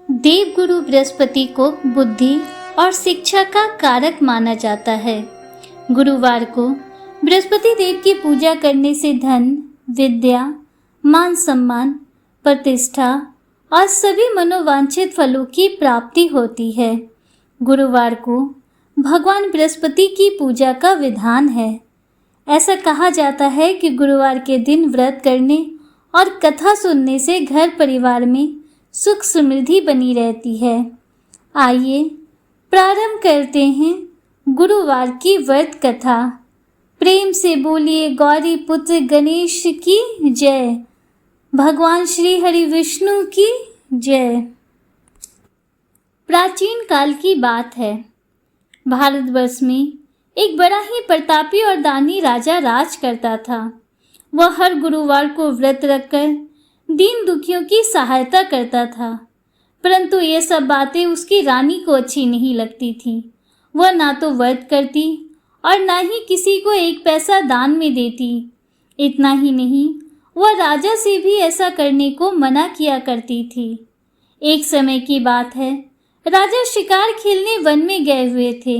देवगुरु बृहस्पति को बुद्धि और शिक्षा का कारक माना जाता है। गुरुवार को बृहस्पति देव की पूजा करने से धन, विद्या, मान सम्मान, प्रतिष्ठा और सभी मनोवांछित फलों की प्राप्ति होती है। गुरुवार को भगवान बृहस्पति की पूजा का विधान है। ऐसा कहा जाता है कि गुरुवार के दिन व्रत करने और कथा सुनने से घर परिवार में सुख समृद्धि बनी रहती है। आइए प्रारंभ करते हैं गुरुवार की व्रत कथा। प्रेम से बोलिए गौरी पुत्र गणेश की जय, भगवान श्री हरि विष्णु की जय। प्राचीन काल की बात है। भारतवर्ष में एक बड़ा ही प्रतापी और दानी राजा राज करता था। वह हर गुरुवार को व्रत रखकर दीन दुखियों की सहायता करता था, परंतु ये सब बातें उसकी रानी को अच्छी नहीं लगती थी। वह ना तो व्रत करती और ना ही किसी को एक पैसा दान में देती। इतना ही नहीं, वह राजा से भी ऐसा करने को मना किया करती थी। एक समय की बात है, राजा शिकार खेलने वन में गए हुए थे।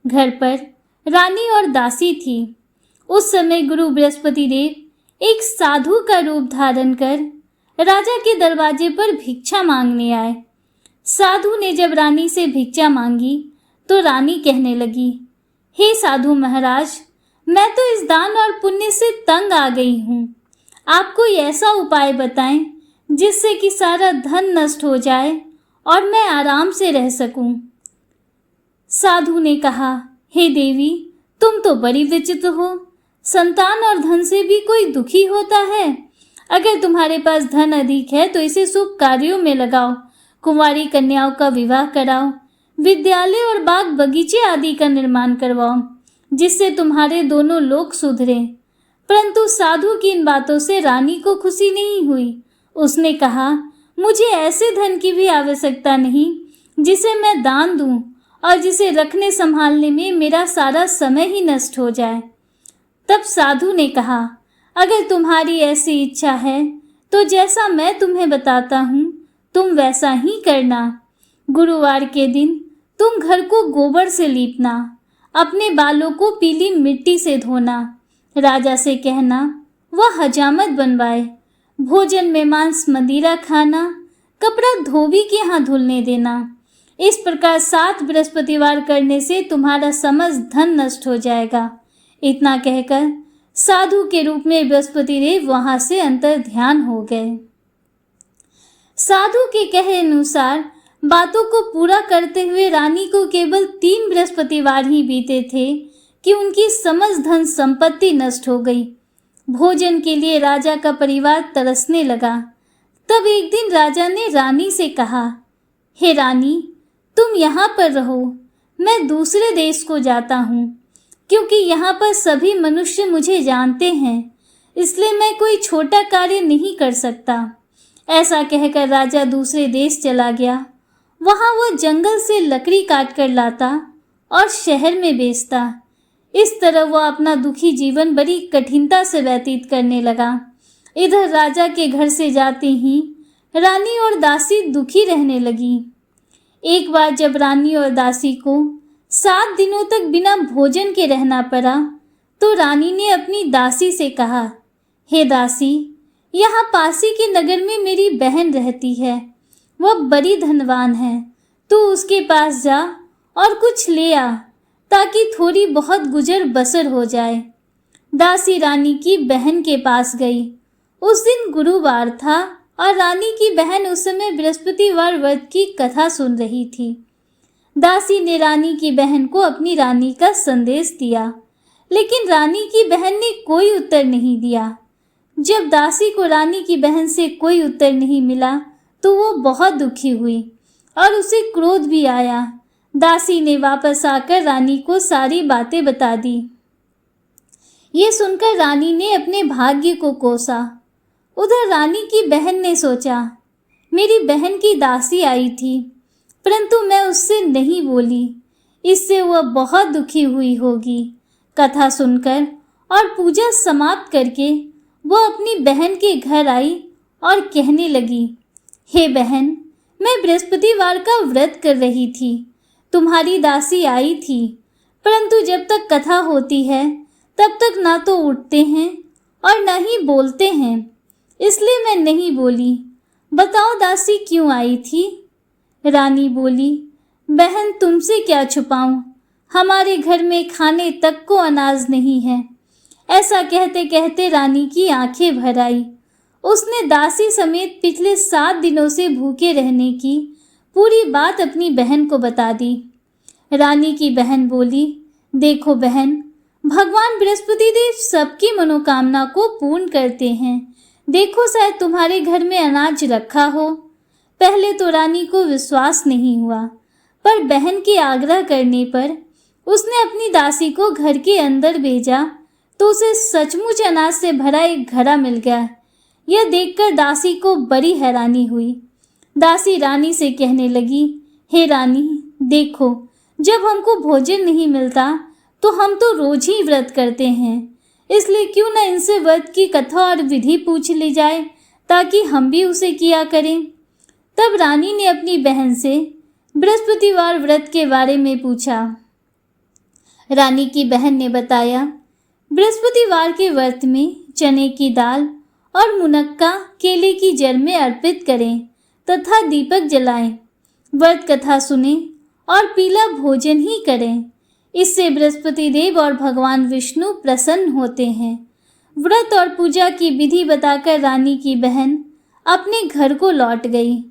घर पर रानी और दासी थी। उस समय गुरु बृहस्पति देव एक साधु का रूप धारण कर राजा के दरवाजे पर भिक्षा मांगने आए। साधु ने जब रानी से भिक्षा मांगी तो रानी कहने लगी, हे साधु महाराज, मैं तो इस दान और पुण्य से तंग आ गई हूँ। आप कोई ऐसा उपाय बताएं जिससे कि सारा धन नष्ट हो जाए और मैं आराम से रह सकूं। साधु ने कहा, हे देवी, तुम तो बड़ी विचित्र हो। संतान और धन से भी कोई दुखी होता है? अगर तुम्हारे पास धन अधिक है तो इसे शुभ कार्यों में लगाओ, कुंवारी कन्याओं का विवाह कराओ, विद्यालय और बाग बगीचे आदि का निर्माण करवाओ, जिससे तुम्हारे दोनों लोग सुधरें। परंतु साधु की इन बातों से रानी को खुशी नहीं हुई। उसने कहा, मुझे ऐसे धन की भी आवश्यकता नहीं जिसे मैं दान दूं और जिसे रखने संभालने में मेरा सारा समय ही नष्ट हो जाए। तब साधु ने कहा, अगर तुम्हारी ऐसी इच्छा है तो जैसा मैं तुम्हें बताता हूँ तुम वैसा ही करना। गुरुवार के दिन तुम घर को गोबर से लीपना, अपने बालों को पीली मिट्टी से धोना, राजा से कहना वह हजामत बनवाए, भोजन में मांस मदिरा खाना, कपड़ा धोबी के यहाँ धुलने देना। इस प्रकार 7 बृहस्पतिवार करने से तुम्हारा समस्त धन नष्ट हो जाएगा। इतना कहकर साधु के रूप में बृहस्पति देव वहां से अंतर ध्यान हो गए। साधु के कहे अनुसार बातों को पूरा करते हुए रानी को केवल 3 बृहस्पतिवार ही बीते थे कि उनकी समस्त धन संपत्ति नष्ट हो गई। भोजन के लिए राजा का परिवार तरसने लगा। तब एक दिन राजा ने रानी से कहा, हे रानी, तुम यहाँ पर रहो, मैं दूसरे देश को जाता हूँ, क्योंकि यहाँ पर सभी मनुष्य मुझे जानते हैं, इसलिए मैं कोई छोटा कार्य नहीं कर सकता। ऐसा कहकर राजा दूसरे देश चला गया। वहाँ वो जंगल से लकड़ी काट कर लाता और शहर में बेचता। इस तरह वह अपना दुखी जीवन बड़ी कठिनता से व्यतीत करने लगा। इधर राजा के घर से जाते ही रानी और दासी दुखी रहने लगी। एक बार जब रानी और दासी को 7 दिनों तक बिना भोजन के रहना पड़ा तो रानी ने अपनी दासी से कहा, हे दासी, यहाँ पासी के नगर में मेरी बहन रहती है। वह बड़ी धनवान है। तू उसके पास जा और कुछ ले आ, ताकि थोड़ी बहुत गुजर बसर हो जाए। दासी रानी की बहन के पास गई। उस दिन गुरुवार था और रानी की बहन उस समय बृहस्पतिवार व्रत की कथा सुन रही थी। दासी ने रानी की बहन को अपनी रानी का संदेश दिया, लेकिन रानी की बहन ने कोई उत्तर नहीं दिया। जब दासी को रानी की बहन से कोई उत्तर नहीं मिला तो वो बहुत दुखी हुई और उसे क्रोध भी आया। दासी ने वापस आकर रानी को सारी बातें बता दी। ये सुनकर रानी ने अपने भाग्य को कोसा। उधर रानी की बहन ने सोचा, मेरी बहन की दासी आई थी, परंतु मैं उससे नहीं बोली, इससे वह बहुत दुखी हुई होगी। कथा सुनकर और पूजा समाप्त करके वह अपनी बहन के घर आई और कहने लगी, हे बहन, मैं बृहस्पतिवार का व्रत कर रही थी। तुम्हारी दासी आई थी, परंतु जब तक कथा होती है तब तक ना तो उठते हैं और न ही बोलते हैं, इसलिए मैं नहीं बोली। बताओ दासी क्यों आई थी? रानी बोली, बहन तुमसे क्या छुपाऊं, हमारे घर में खाने तक को अनाज नहीं है। ऐसा कहते कहते रानी की आंखें भर आई। उसने दासी समेत पिछले 7 दिनों से भूखे रहने की पूरी बात अपनी बहन को बता दी। रानी की बहन बोली, देखो बहन, भगवान बृहस्पति देव सबकी मनोकामना को पूर्ण करते हैं। देखो शायद तुम्हारे घर में अनाज रखा हो। पहले तो रानी को विश्वास नहीं हुआ, पर बहन के आग्रह करने पर उसने अपनी दासी को घर के अंदर भेजा तो उसे सचमुच अनाज से भरा एक घड़ा मिल गया। यह देखकर दासी को बड़ी हैरानी हुई। दासी रानी से कहने लगी, हे रानी, देखो, जब हमको भोजन नहीं मिलता तो हम तो रोज ही व्रत करते हैं, इसलिए क्यों न इनसे व्रत की कथा और विधि पूछ ली जाए ताकि हम भी उसे किया करें। तब रानी ने अपनी बहन से बृहस्पतिवार व्रत के बारे में पूछा। रानी की बहन ने बताया, बृहस्पतिवार के व्रत में चने की दाल और मुनक्का केले की जड़ में अर्पित करें तथा दीपक जलाएं, व्रत कथा सुने और पीला भोजन ही करें। इससे बृहस्पति देव और भगवान विष्णु प्रसन्न होते हैं। व्रत और पूजा की विधि बताकर रानी की बहन अपने घर को लौट गई।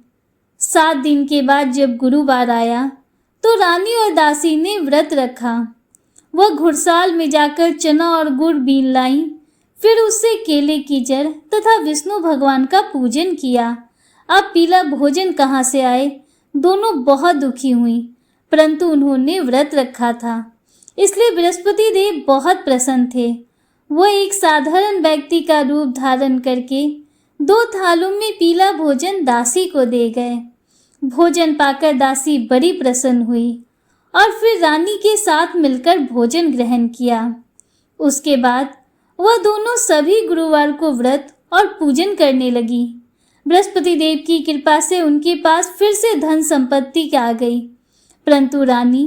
7 दिन के बाद जब गुरुवार आया तो रानी और दासी ने व्रत रखा। वह घुड़साल में जाकर चना और गुड़ बीन लाई, फिर उससे केले की जड़ तथा विष्णु भगवान का पूजन किया। अब पीला भोजन कहाँ से आए? दोनों बहुत दुखी हुई, परंतु उन्होंने व्रत रखा था, इसलिए बृहस्पति देव बहुत प्रसन्न थे। वह एक साधारण व्यक्ति का रूप धारण करके 2 थालों में पीला भोजन दासी को दे गए। भोजन पाकर दासी बड़ी प्रसन्न हुई और फिर रानी के साथ मिलकर भोजन ग्रहण किया। उसके बाद वह दोनों सभी गुरुवार को व्रत और पूजन करने लगी। बृहस्पति देव की कृपा से उनके पास फिर से धन संपत्ति आ गई, परंतु रानी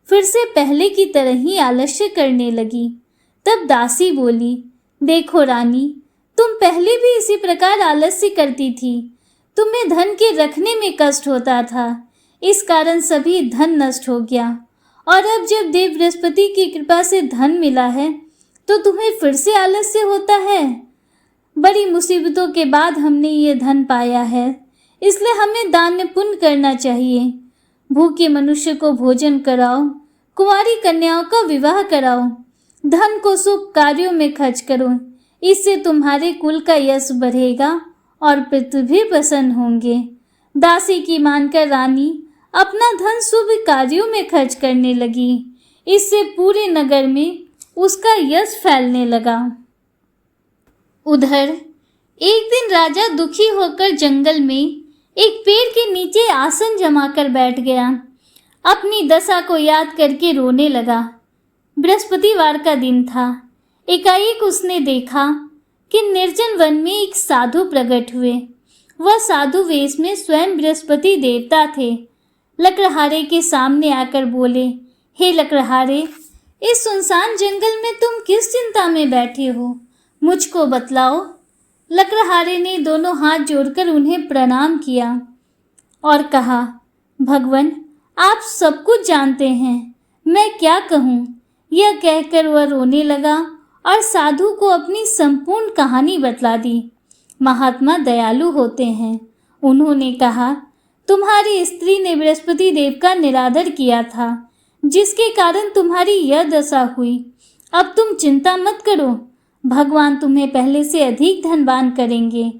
फिर से पहले की तरह ही आलस्य करने लगी। तब दासी बोली, देखो रानी, तुम पहले भी इसी प्रकार आलस्य करती थी। तुम्हें धन के रखने में कष्ट होता था, इस कारण सभी धन नष्ट हो गया, और अब जब देव बृहस्पति की कृपा से धन मिला है तो तुम्हें फिर से आलस्य होता है। बड़ी मुसीबतों के बाद हमने ये धन पाया है, इसलिए हमें दान पुण्य करना चाहिए। भूखे मनुष्य को भोजन कराओ, कुंवारी कन्याओं का विवाह कराओ, धन को शुभ कार्यों में खर्च करो, इससे तुम्हारे कुल का यश बढ़ेगा और पितृ भी प्रसन्न होंगे। दासी की मानकर रानी अपना धन शुभ कार्यों में खर्च करने लगी। इससे पूरे नगर में उसका यश फैलने लगा। उधर एक दिन राजा दुखी होकर जंगल में एक पेड़ के नीचे आसन जमाकर बैठ गया। अपनी दशा को याद करके रोने लगा। बृहस्पतिवार का दिन था। एकाएक उसने देखा कि निर्जन वन में एक साधु प्रकट हुए। वह साधु वेश में स्वयं बृहस्पति देवता थे। लकड़हारे के सामने आकर बोले, हे लकड़हारे, इस सुनसान जंगल में तुम किस चिंता में बैठे हो, मुझको बतलाओ। लकड़हारे ने दोनों हाथ जोड़कर उन्हें प्रणाम किया और कहा, भगवन, आप सब कुछ जानते हैं, मैं क्या कहूँ। यह कहकर वह रोने लगा और साधु को अपनी संपूर्ण कहानी बतला दी। महात्मा दयालु होते हैं। उन्होंने कहा, तुम्हारी स्त्री ने बृहस्पति देव का निरादर किया था, जिसके कारण तुम्हारी यह दशा हुई। अब तुम चिंता मत करो, भगवान तुम्हें पहले से अधिक धनवान करेंगे।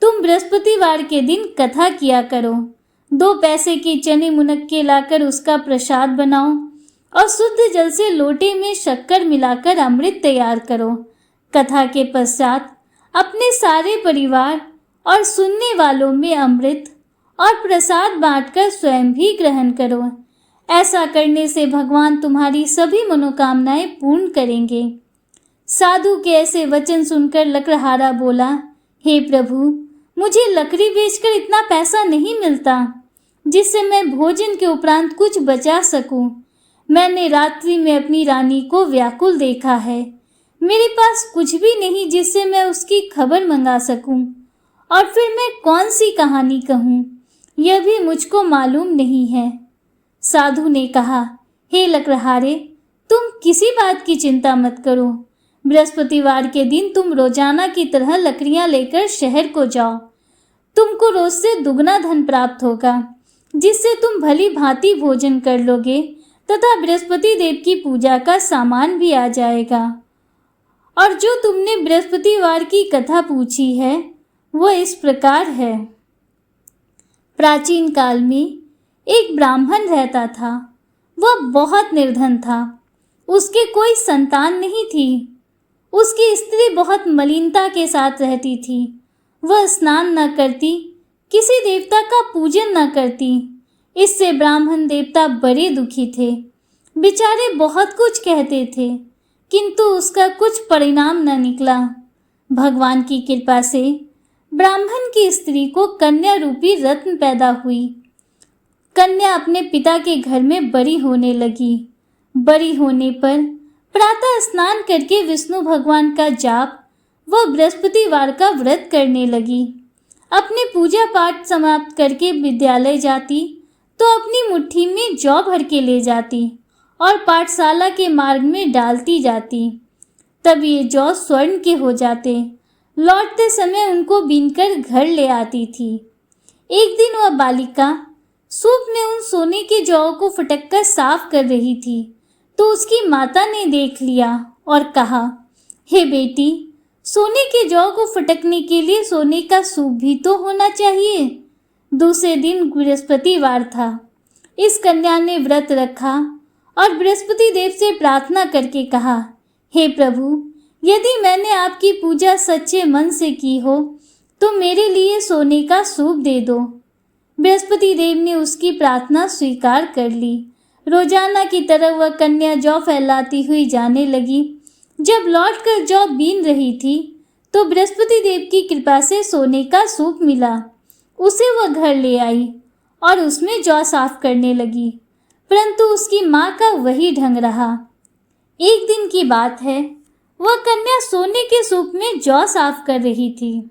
तुम बृहस्पतिवार के दिन कथा किया करो। 2 पैसे के चने मुनक्के लाकर उसका प्रसाद बनाओ और शुद्ध जल से लोटे में शक्कर मिलाकर अमृत तैयार करो। कथा के पश्चात अपने सारे परिवार और सुनने वालों में अमृत और प्रसाद बांटकर स्वयं भी ग्रहण करो। ऐसा करने से भगवान तुम्हारी सभी मनोकामनाएं पूर्ण करेंगे। साधु के ऐसे वचन सुनकर लकड़हारा बोला, हे प्रभु, मुझे लकड़ी बेचकर इतना पैसा नहीं मिलता। जिससे मैं भोजन के उपरांत कुछ बचा सकूं। मैंने रात्रि में अपनी रानी को व्याकुल देखा है। मेरे पास कुछ भी नहीं जिससे मैं उसकी खबर मंगा सकूं। और फिर मैं कौन सी कहानी कहूं, यह भी मुझको मालूम नहीं है। साधु ने कहा, हे लकड़हारे, तुम किसी बात की चिंता मत करो। बृहस्पतिवार के दिन तुम रोजाना की तरह लकड़ियां लेकर शहर को जाओ। तुमको रोज से दुगना धन प्राप्त होगा, जिससे तुम भली भांति भोजन कर लोगे तथा बृहस्पति देव की पूजा का सामान भी आ जाएगा। और जो तुमने बृहस्पतिवार की कथा पूछी है, वह इस प्रकार है। प्राचीन काल में एक ब्राह्मण रहता था। वह बहुत निर्धन था। उसके कोई संतान नहीं थी। उसकी स्त्री बहुत मलिनता के साथ रहती थी। वह स्नान न करती, किसी देवता का पूजन न करती। इससे ब्राह्मण देवता बड़े दुखी थे। बेचारे बहुत कुछ कहते थे, किंतु उसका कुछ परिणाम न निकला। भगवान की कृपा से ब्राह्मण की स्त्री को कन्या रूपी रत्न पैदा हुई। कन्या अपने पिता के घर में बड़ी होने लगी। बड़ी होने पर प्रातः स्नान करके विष्णु भगवान का जाप व बृहस्पतिवार का व्रत करने लगी। अपने पूजा पाठ समाप्त करके विद्यालय जाती तो अपनी मुट्ठी में जौ भर के ले जाती और पाठशाला के मार्ग में डालती जाती। तब ये जौ स्वर्ण के हो जाते। लौटते समय उनको बीनकर घर ले आती थी। एक दिन वह बालिका सूप में उन सोने के जौ को फटककर साफ कर रही थी, तो उसकी माता ने देख लिया और कहा, हे बेटी, सोने के जौ को फटकने के लिए सोने का सूप भी तो होना चाहिए। दूसरे दिन बृहस्पतिवार था। इस कन्या ने व्रत रखा और बृहस्पति देव से प्रार्थना करके कहा, हे प्रभु, यदि मैंने आपकी पूजा सच्चे मन से की हो तो मेरे लिए सोने का सूप दे दो। बृहस्पति देव ने उसकी प्रार्थना स्वीकार कर ली। रोजाना की तरह वह कन्या जौ फैलाती हुई जाने लगी। जब लौटकर जौ बीन रही थी तो बृहस्पति देव की कृपा से सोने का सूप मिला। उसे वह घर ले आई और उसमें जौ साफ करने लगी, परंतु उसकी माँ का वही ढंग रहा। एक दिन की बात है, वह कन्या सोने के सूप में जौ साफ कर रही थी।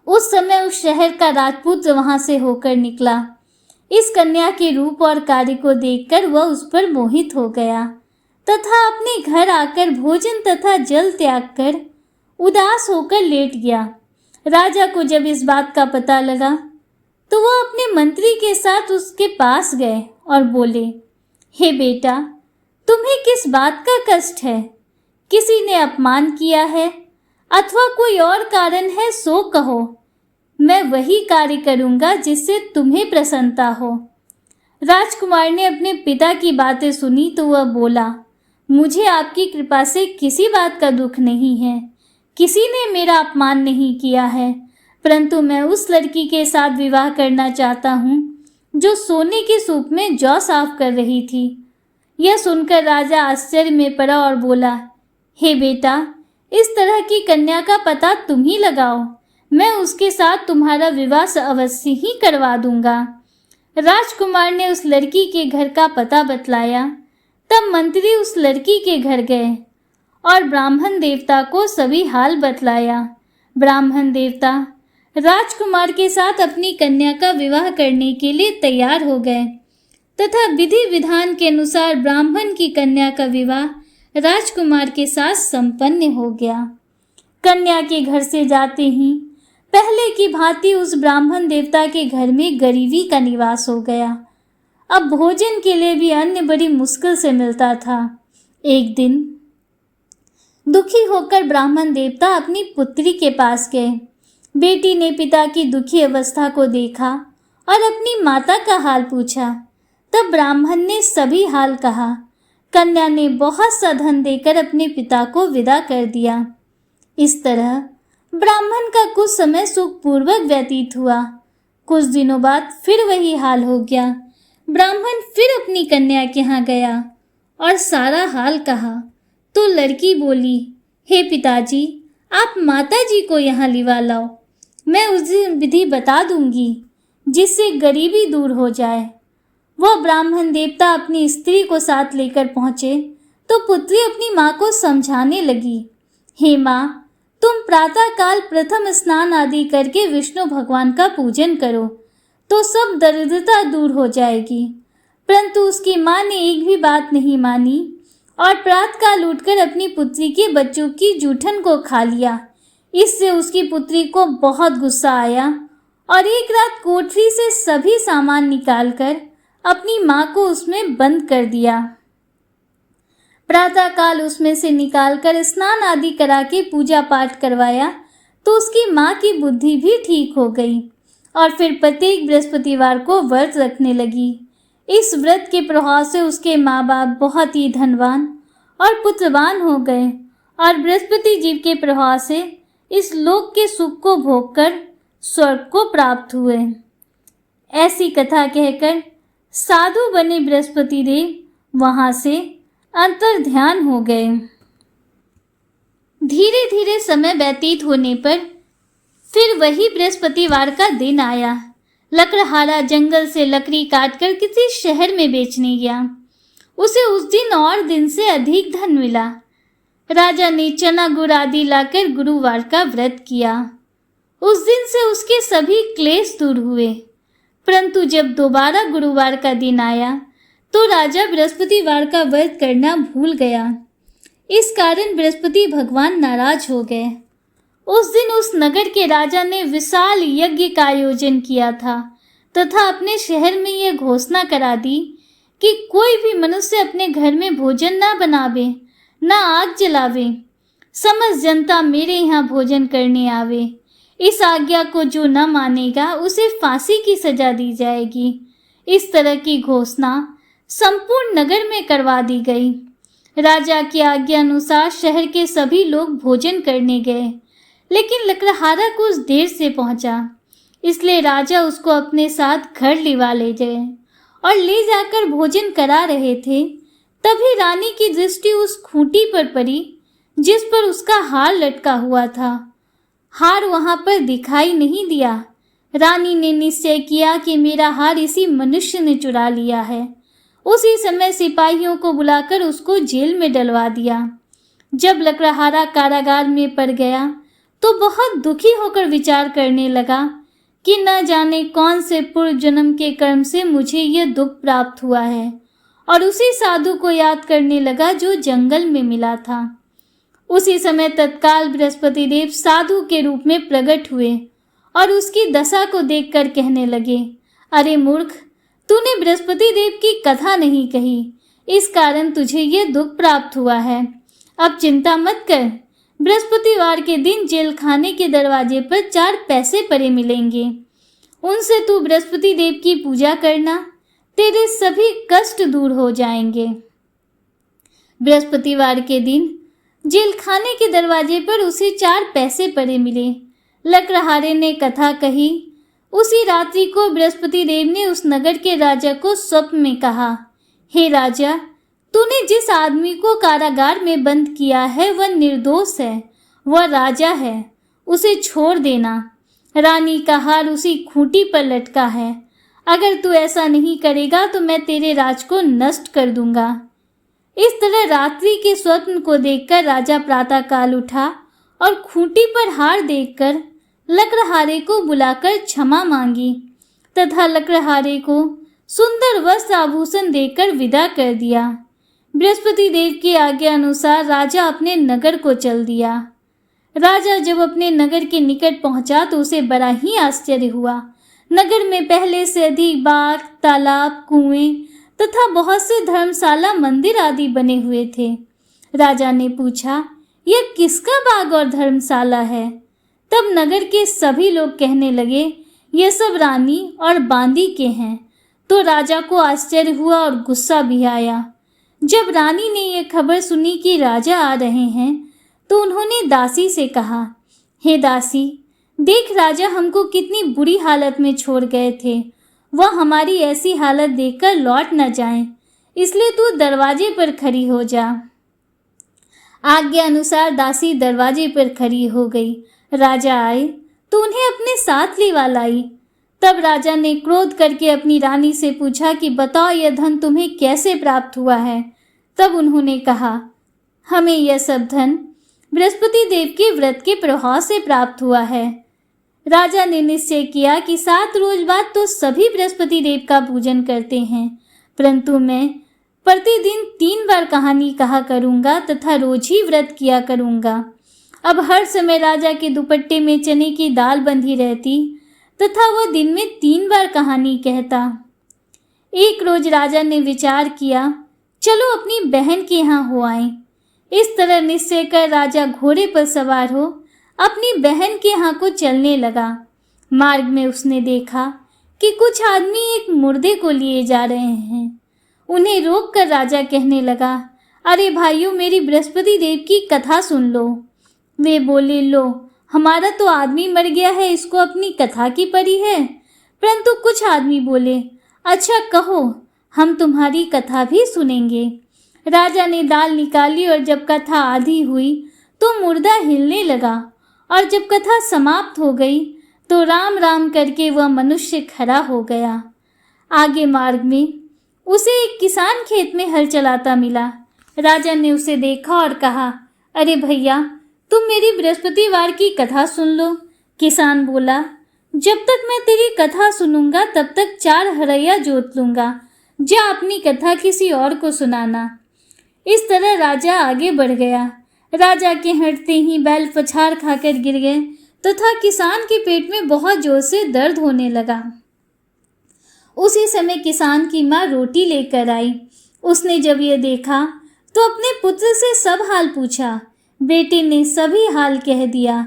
उस समय उस शहर का राजपुत्र वहां से होकर निकला। इस कन्या के रूप और कार्य को देखकर वह उस पर मोहित हो गया तथा अपने घर आकर भोजन तथा जल त्याग कर उदास होकर लेट गया। राजा को जब इस बात का पता लगा तो वह अपने मंत्री के साथ उसके पास गए और बोले, हे बेटा, तुम्हें किस बात का कष्ट है? किसी ने अपमान किया है अथवा कोई और कारण है सो कहो। मैं वही कार्य करूंगा जिससे तुम्हें प्रसन्नता हो। राजकुमार ने अपने पिता की बातें सुनी तो वह बोला, मुझे आपकी कृपा से किसी बात का दुख नहीं है। किसी ने मेरा अपमान नहीं किया है, परंतु मैं उस लड़की के साथ विवाह करना चाहता हूँ जो सोने के सूप में जौ साफ कर रही थी। यह सुनकर राजा आश्चर्य में पड़ा और बोला, हे बेटा, इस तरह की कन्या का पता तुम ही लगाओ। मैं उसके साथ तुम्हारा विवाह अवश्य ही करवा दूंगा। राजकुमार ने उस लड़की के घर का पता बतलाया। तब मंत्री उस लड़की के घर गए और ब्राह्मण देवता को सभी हाल बतलाया। ब्राह्मण देवता राजकुमार के साथ अपनी कन्या का विवाह करने के लिए तैयार हो गए तथा विधि विधान के अनुसार ब्राह्मण की कन्या का विवाह राजकुमार के साथ संपन्न हो गया। कन्या के घर से जाते ही पहले की भांति उस ब्राह्मण देवता के घर में गरीबी का निवास हो गया। अब भोजन के लिए भी अन्न बड़ी मुश्किल से मिलता था। एक दिन दुखी होकर ब्राह्मण देवता अपनी पुत्री के पास गए। बेटी ने पिता की दुखी अवस्था को देखा और अपनी माता का हाल पूछा। तब ब्राह्मण ने सभी हाल कहा। कन्या ने बहुत सा धन देकर अपने पिता को विदा कर दिया। इस तरह ब्राह्मण का कुछ समय सुखपूर्वक व्यतीत हुआ। कुछ दिनों बाद फिर वही हाल हो गया। ब्राह्मण फिर अपनी कन्या के यहाँ गया और सारा हाल कहा तो लड़की बोली, हे पिताजी, आप माताजी को यहाँ लिवा लाओ, मैं उस दिन विधि बता दूंगी। जिससे गरीबी दूर हो जाए। वह ब्राह्मण देवता अपनी स्त्री को साथ लेकर पहुंचे तो पुत्री अपनी माँ को समझाने लगी, हे माँ, तुम प्रातःकाल प्रथम स्नान आदि करके विष्णु भगवान का पूजन करो तो सब दरिद्रता दूर हो जाएगी। परंतु उसकी माँ ने एक भी बात नहीं मानी और प्रातःकाल उठकर अपनी पुत्री के बच्चों की जूठन को खा लिया। इससे उसकी पुत्री को बहुत गुस्सा आया और एक रात कोठरी से सभी सामान निकालकर अपनी माँ को उसमें बंद कर दिया। प्रातःकाल उसमें से निकालकर स्नान आदि करा के पूजा पाठ करवाया तो उसकी माँ की बुद्धि भी ठीक हो गई और फिर प्रत्येक बृहस्पतिवार को व्रत रखने लगी। इस व्रत के प्रभाव से उसके माँ बाप बहुत ही धनवान और पुत्रवान हो गए और बृहस्पति जीव के प्रभाव से इस लोक के सुख को भोगकर स्वर्ग को प्राप्त हुए। ऐसी कथा कहकर साधु बने बृहस्पति देव वहां से अंतर्ध्यान हो गए। धीरे धीरे समय व्यतीत होने पर फिर वही बृहस्पतिवार का दिन आया। लकड़हारा जंगल से लकड़ी काटकर किसी शहर में बेचने गया। उसे उस दिन और दिन से अधिक धन मिला। राजा ने चना गुड़ आदि लाकर गुरुवार का व्रत किया। उस दिन से उसके सभी क्लेश दूर हुए। परंतु जब दोबारा गुरुवार का दिन आया तो राजा बृहस्पतिवार का व्रत करना भूल गया। इस कारण बृहस्पति भगवान नाराज हो गए। उस दिन उस नगर के राजा ने विशाल यज्ञ का आयोजन किया था तथा अपने शहर में यह घोषणा करा दी कि कोई भी मनुष्य अपने घर में भोजन ना बनावे, ना आग जलावे। समस्त जनता मेरे यहाँ भोजन करने आवे। इस आज्ञा को जो न मानेगा उसे फांसी की सजा दी जाएगी। इस तरह की घोषणा संपूर्ण नगर में करवा दी गई। राजा की आज्ञा अनुसार शहर के सभी लोग भोजन करने गए, लेकिन लकड़हारा कुछ देर से पहुंचा, इसलिए राजा उसको अपने साथ घर लिवा ले गए और ले जाकर भोजन करा रहे थे। तभी रानी की दृष्टि उस खूंटी पर पड़ी जिस पर उसका हार लटका हुआ था। हार वहां पर दिखाई नहीं दिया। रानी ने निश्चय किया कि मेरा हार इसी मनुष्य ने चुरा लिया है। उसी समय सिपाहियों को बुलाकर उसको जेल में डलवा दिया। जब लकड़हारा कारागार में पड़ गया तो बहुत दुखी होकर विचार करने लगा कि न जाने कौन से पूर्व जन्म के कर्म से मुझे यह दुख प्राप्त हुआ है, और उसी साधु को याद करने लगा जो जंगल में मिला था। उसी समय तत्काल बृहस्पति देव साधु के रूप में प्रकट हुए और उसकी दशा को देखकर कहने लगे, अरे मूर्ख, तूने बृहस्पति देव की कथा नहीं कही, इस कारण तुझे ये दुख प्राप्त हुआ है। अब चिंता मत कर। बृहस्पतिवार के दिन जेल खाने के दरवाजे पर 4 पैसे पड़े मिलेंगे। उनसे तू बृहस्पति देव की पूजा करना, तेरे सभी कष्ट दूर हो जाएंगे। बृहस्पतिवार के दिन जेल खाने के दरवाजे पर उसे 4 पैसे पड़े मिले। लकड़हारे ने कथा कही। उसी रात्रि को बृहस्पति देव ने उस नगर के राजा को स्वप्न में कहा, हे राजा, तूने जिस आदमी को कारागार में बंद किया है वह निर्दोष है, वह राजा है, उसे छोड़ देना। रानी का हार उसी खूंटी पर लटका है। अगर तू ऐसा नहीं करेगा तो मैं तेरे राज को नष्ट कर दूंगा। इस तरह रात्रि के स्वप्न को देखकर राजा प्रातःकाल उठा और खूंटी पर हार देखकर लकड़हारे को बुलाकर क्षमा मांगी तथा लकड़हारे को सुंदर वस्त्र आभूषण देकर विदा कर दिया। बृहस्पति देव की आज्ञा अनुसार राजा अपने नगर को चल दिया। राजा जब अपने नगर के निकट पहुंचा तो उसे बड़ा ही आश्चर्य हुआ। नगर में पहले से अधिक बाग, तालाब, कुएं तथा बहुत से धर्मशाला, मंदिर आदि बने हुए थे। राजा ने पूछा, यह किसका बाग और धर्मशाला है? तब नगर के सभी लोग कहने लगे, ये सब रानी और बांदी के हैं। तो राजा को आश्चर्य हुआ और गुस्सा भी आया। जब रानी ने यह खबर सुनी कि राजा आ रहे हैं तो उन्होंने दासी से कहा, हे दासी, देख राजा हमको कितनी बुरी हालत में छोड़ गए थे। वह हमारी ऐसी हालत देखकर लौट न जाएं, इसलिए तू दरवाजे पर खड़ी हो जा। आज्ञा अनुसार दासी दरवाजे पर खड़ी हो गई। राजा आए तो उन्हें अपने साथ लिवा लाई। तब राजा ने क्रोध करके अपनी रानी से पूछा कि बताओ यह धन तुम्हें कैसे प्राप्त हुआ है। तब उन्होंने कहा, हमें यह सब धन बृहस्पति देव के व्रत के प्रभाव से प्राप्त हुआ है। राजा ने निश्चय किया कि 7 रोज बाद तो सभी बृहस्पति देव का पूजन करते हैं, परंतु मैं प्रतिदिन 3 बार कहानी कहा करूंगा तथा रोज ही व्रत किया करूंगा। अब हर समय राजा के दुपट्टे में चने की दाल बंधी रहती तथा वह दिन में 3 बार कहानी कहता। एक रोज राजा ने विचार किया, चलो अपनी बहन के यहाँ हो आए। इस तरह निश्चय कर राजा घोड़े पर सवार हो अपनी बहन के यहाँ को चलने लगा। मार्ग में उसने देखा कि कुछ आदमी एक मुर्दे को लिए जा रहे हैं। उन्हें रोककर राजा कहने लगा, अरे भाइयों, मेरी बृहस्पति देव की कथा सुन लो। वे बोले, लो, हमारा तो आदमी मर गया है, इसको अपनी कथा की पड़ी है। परंतु कुछ आदमी बोले, अच्छा कहो, हम तुम्हारी कथा भी सुनेंगे। राजा ने दाल निकाली और जब कथा आधी हुई तो मुर्दा हिलने लगा और जब कथा समाप्त हो गई तो राम राम करके वह मनुष्य खड़ा हो गया। आगे मार्ग में उसे एक किसान खेत में हल चलाता मिला। राजा ने उसे देखा और कहा, अरे भैया, तुम मेरी बृहस्पतिवार की कथा सुन लो। किसान बोला, जब तक मैं तेरी कथा सुनूंगा तब तक 4 हरैया जोत लूंगा। जा अपनी कथा किसी और को सुनाना। इस तरह राजा आगे बढ़ गया। राजा के हटते ही बैल पछाड़ खाकर गिर गए तथा किसान के पेट में बहुत जोर से दर्द होने लगा। उसी समय किसान की माँ रोटी लेकर आई। उसने जब यह देखा तो अपने पुत्र से सब हाल पूछा। बेटे ने सभी हाल कह दिया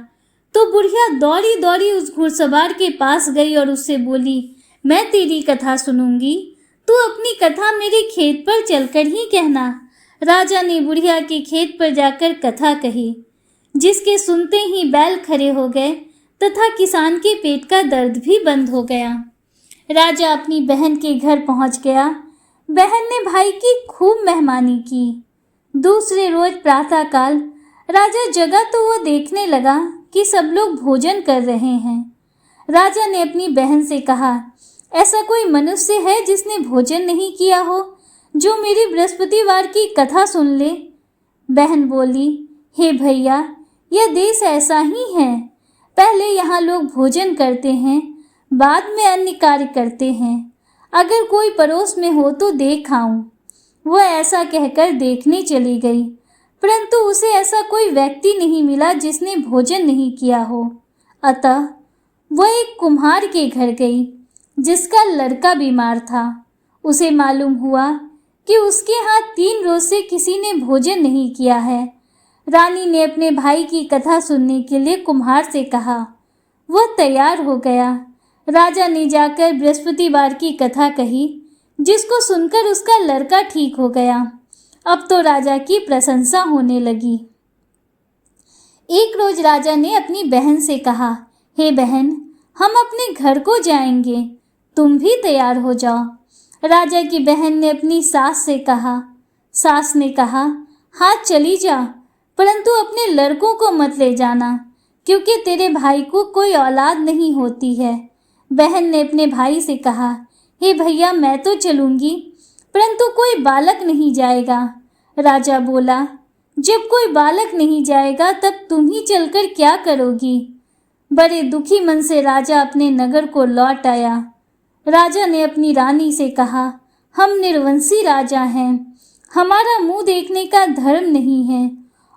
तो बुढ़िया दौड़ी दौड़ी उस घुड़सवार के पास गई और उससे बोली, मैं तेरी कथा सुनूंगी, तू अपनी कथा मेरे खेत पर चलकर ही कहना। राजा ने बुढ़िया के खेत पर जाकर कथा कही, जिसके सुनते ही बैल खड़े हो गए तथा किसान के पेट का दर्द भी बंद हो गया। राजा अपनी बहन के घर पहुंच गया। बहन ने भाई की खूब मेहमानी की। दूसरे रोज प्रातःकाल राजा जगा तो वह देखने लगा कि सब लोग भोजन कर रहे हैं। राजा ने अपनी बहन से कहा, ऐसा कोई मनुष्य है जिसने भोजन नहीं किया हो, जो मेरी बृहस्पतिवार की कथा सुन ले। बहन बोली, हे भैया, यह देश ऐसा ही है। पहले यहाँ लोग भोजन करते हैं, बाद में अन्य कार्य करते हैं। अगर कोई पड़ोस में हो तो देख आऊं। वह ऐसा कहकर देखने चली गई, परंतु उसे ऐसा कोई व्यक्ति नहीं मिला जिसने भोजन नहीं किया हो। अतः वह एक कुम्हार के घर गई, जिसका लड़का बीमार था। उसे मालूम हुआ कि उसके यहाँ 3 रोज से किसी ने भोजन नहीं किया है। रानी ने अपने भाई की कथा सुनने के लिए कुम्हार से कहा। वह तैयार हो गया। राजा ने जाकर बृहस्पतिवार की कथा कही, जिसको सुनकर उसका लड़का ठीक हो गया। अब तो राजा की प्रशंसा होने लगी। एक रोज राजा ने अपनी बहन से कहा, हे बहन, हम अपने घर को जाएंगे, तुम भी तैयार हो जाओ। राजा की बहन ने अपनी सास से कहा। सास ने कहा, हाँ चली जा, परंतु अपने लड़कों को मत ले जाना, क्योंकि तेरे भाई को कोई औलाद नहीं होती है। बहन ने अपने भाई से कहा, हे भैया, मैं तो चलूँगी, परंतु कोई बालक नहीं जाएगा। राजा बोला, जब कोई बालक नहीं जाएगा तब तुम ही चलकर क्या करोगी। बड़े दुखी मन से राजा अपने नगर को लौट आया। राजा ने अपनी रानी से कहा, हम निर्वंशी राजा हैं, हमारा मुंह देखने का धर्म नहीं है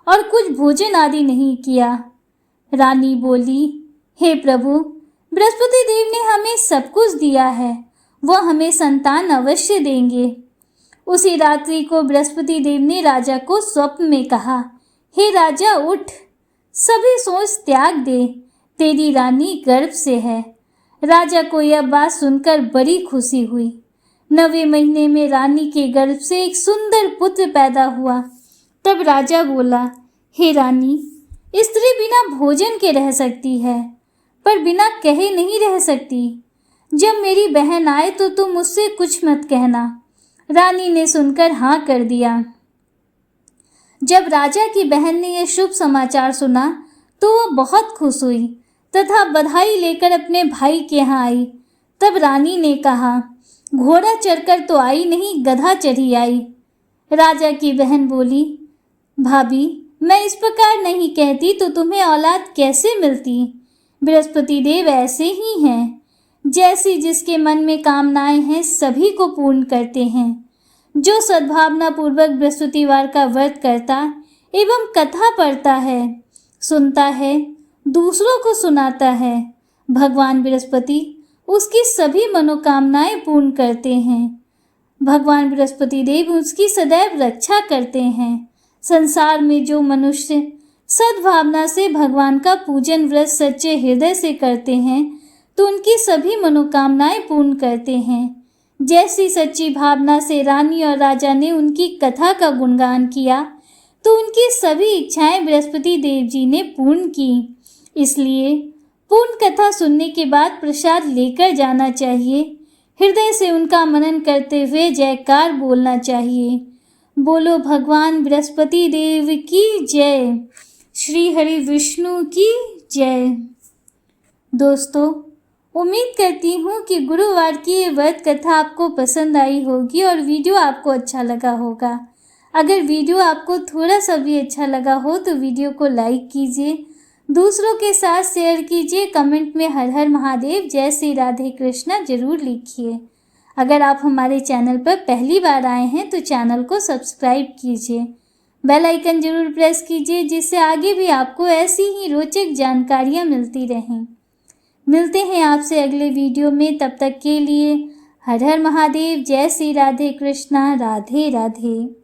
और कुछ भोजन आदि नहीं किया। रानी बोली, हे प्रभु, बृहस्पति देव ने हमें सब कुछ दिया है, वह हमें संतान अवश्य देंगे। उसी रात्रि को बृहस्पति देव ने राजा को स्वप्न में कहा, हे राजा, उठ, सभी सोच त्याग दे, तेरी रानी गर्भ से है। राजा को यह बात सुनकर बड़ी खुशी हुई। 9वें महीने में रानी के गर्भ से एक सुंदर पुत्र पैदा हुआ। तब राजा बोला, हे रानी, स्त्री बिना भोजन के रह सकती है, पर बिना कहे नहीं रह सकती। जब मेरी बहन आए तो तुम मुझसे कुछ मत कहना। रानी ने सुनकर हाँ कर दिया। जब राजा की बहन ने यह शुभ समाचार सुना तो वह बहुत खुश हुई तथा बधाई लेकर अपने भाई के यहाँ आई। तब रानी ने कहा, घोड़ा चढ़कर तो आई नहीं, गधा चढ़ी आई। राजा की बहन बोली, भाभी, मैं इस प्रकार नहीं कहती तो तुम्हें औलाद कैसे मिलती? बृहस्पति देव ऐसे ही हैं, जैसी जिसके मन में कामनाएं हैं सभी को पूर्ण करते हैं। जो सद्भावना पूर्वक बृहस्पतिवार का व्रत करता एवं कथा पढ़ता है, सुनता है, दूसरों को सुनाता है, भगवान बृहस्पति उसकी सभी मनोकामनाएं पूर्ण करते हैं। भगवान बृहस्पति देव उसकी सदैव रक्षा करते हैं। संसार में जो मनुष्य सद्भावना से भगवान का पूजन व्रत सच्चे हृदय से करते हैं तो उनकी सभी मनोकामनाएं पूर्ण करते हैं। जैसी सच्ची भावना से रानी और राजा ने उनकी कथा का गुणगान किया तो उनकी सभी इच्छाएं बृहस्पति देव जी ने पूर्ण की। इसलिए पूर्ण कथा सुनने के बाद प्रसाद लेकर जाना चाहिए। हृदय से उनका मनन करते हुए जयकार बोलना चाहिए। बोलो भगवान बृहस्पति देव की जय। श्री हरि विष्णु की जय। दोस्तों, उम्मीद करती हूँ कि गुरुवार की ये व्रत कथा आपको पसंद आई होगी और वीडियो आपको अच्छा लगा होगा। अगर वीडियो आपको थोड़ा सा भी अच्छा लगा हो तो वीडियो को लाइक कीजिए, दूसरों के साथ शेयर कीजिए, कमेंट में हर हर महादेव, जय श्री राधे कृष्णा जरूर लिखिए। अगर आप हमारे चैनल पर पहली बार आए हैं तो चैनल को सब्सक्राइब कीजिए, बेल आइकन जरूर प्रेस कीजिए, जिससे आगे भी आपको ऐसी ही रोचक जानकारियाँ मिलती रहें। मिलते हैं आपसे अगले वीडियो में, तब तक के लिए हर हर महादेव, जय श्री राधे कृष्णा, राधे राधे।